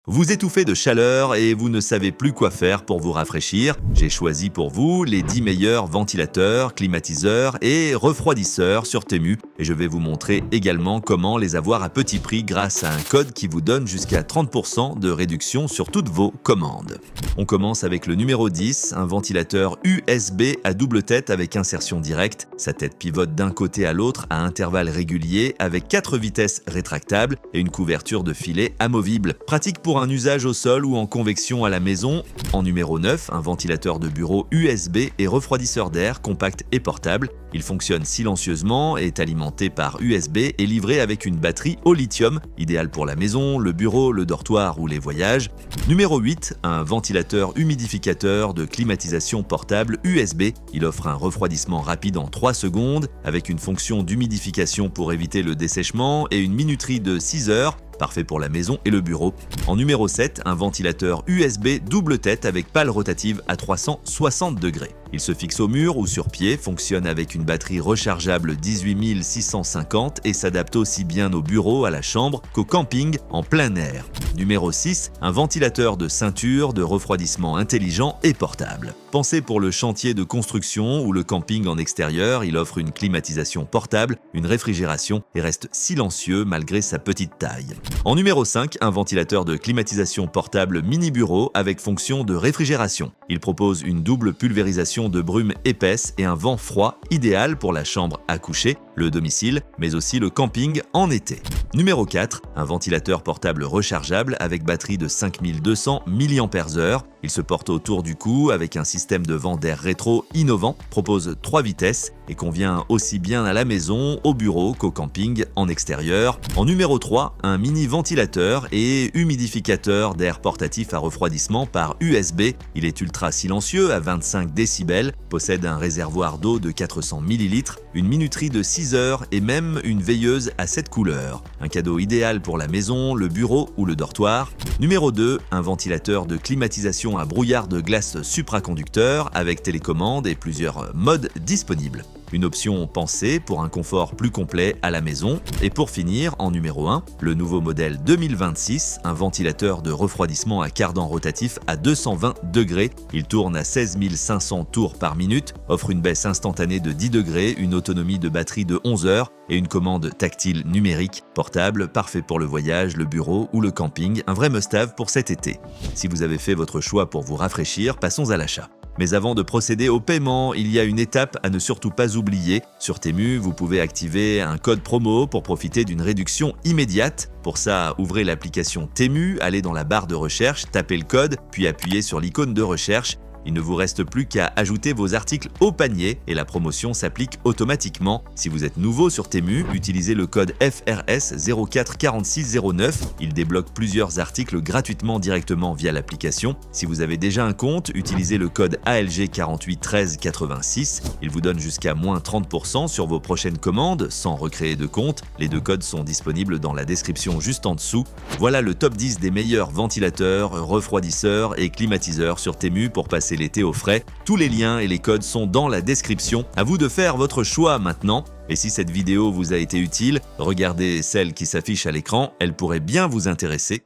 Vous étouffez de chaleur et vous ne savez plus quoi faire pour vous rafraîchir. J'ai choisi pour vous les 10 meilleurs ventilateurs, climatiseurs et refroidisseurs sur Temu et je vais vous montrer également comment les avoir à petit prix grâce à un code qui vous donne jusqu'à 30% de réduction sur toutes vos commandes. On commence avec le numéro 10, un ventilateur USB à double tête avec insertion directe. Sa tête pivote d'un côté à l'autre à intervalles réguliers avec 4 vitesses rétractables et une couverture de filet amovible. Pratique pour un usage au sol ou en convection à la maison. En numéro 9, un ventilateur de bureau USB et refroidisseur d'air compact et portable. Il fonctionne silencieusement, est alimenté par USB et livré avec une batterie au lithium, idéal pour la maison, le bureau, le dortoir ou les voyages. Numéro 8, un ventilateur humidificateur de climatisation portable USB. Il offre un refroidissement rapide en 3 secondes avec une fonction d'humidification pour éviter le dessèchement et une minuterie de 6 heures. Parfait pour la maison et le bureau. En numéro 7, un ventilateur USB double tête avec pale rotative à 360 degrés. Il se fixe au mur ou sur pied, fonctionne avec une batterie rechargeable 18650 et s'adapte aussi bien au bureau, à la chambre qu'au camping en plein air. Numéro 6, un ventilateur de ceinture de refroidissement intelligent et portable. Pensé pour le chantier de construction ou le camping en extérieur, il offre une climatisation portable, une réfrigération et reste silencieux malgré sa petite taille. En numéro 5, un ventilateur de climatisation portable mini bureau avec fonction de réfrigération. Il propose une double pulvérisation de brume épaisse et un vent froid idéal pour la chambre à coucher, le domicile, mais aussi le camping en été. Numéro 4, un ventilateur portable rechargeable avec batterie de 5200 mAh. Il se porte autour du cou avec un système de vent d'air rétro innovant, propose 3 vitesses et convient aussi bien à la maison, au bureau qu'au camping en extérieur. En numéro 3, un mini ventilateur et humidificateur d'air portatif à refroidissement par USB. Il est ultra silencieux à 25 décibels, possède un réservoir d'eau de 400 ml, une minuterie de 6 heures et même une veilleuse à 7 couleurs. Un cadeau idéal pour la maison, le bureau ou le dortoir. Numéro 2, un ventilateur de climatisation à brouillard de glace supraconducteur avec télécommande et plusieurs modes disponibles. Une option pensée pour un confort plus complet à la maison. Et pour finir, en numéro 1, le nouveau modèle 2026, un ventilateur de refroidissement à cardan rotatif à 220 degrés. Il tourne à 16 500 tours par minute, offre une baisse instantanée de 10 degrés, une autonomie de batterie de 11 heures et une commande tactile numérique, portable, parfait pour le voyage, le bureau ou le camping, un vrai must-have pour cet été. Si vous avez fait votre choix pour vous rafraîchir, passons à l'achat. Mais avant de procéder au paiement, il y a une étape à ne surtout pas oublier. Sur Temu, vous pouvez activer un code promo pour profiter d'une réduction immédiate. Pour ça, ouvrez l'application Temu, allez dans la barre de recherche, tapez le code, puis appuyez sur l'icône de recherche. Il ne vous reste plus qu'à ajouter vos articles au panier et la promotion s'applique automatiquement. Si vous êtes nouveau sur Temu, utilisez le code FRS 044609. Il débloque plusieurs articles gratuitement directement via l'application. Si vous avez déjà un compte, utilisez le code ALG 481386. Il vous donne jusqu'à moins 30% sur vos prochaines commandes sans recréer de compte. Les deux codes sont disponibles dans la description juste en dessous. Voilà le top 10 des meilleurs ventilateurs, refroidisseurs et climatiseurs sur Temu pour passer l'été au frais. Tous les liens et les codes sont dans la description. À vous de faire votre choix maintenant. Et si cette vidéo vous a été utile, regardez celle qui s'affiche à l'écran, elle pourrait bien vous intéresser.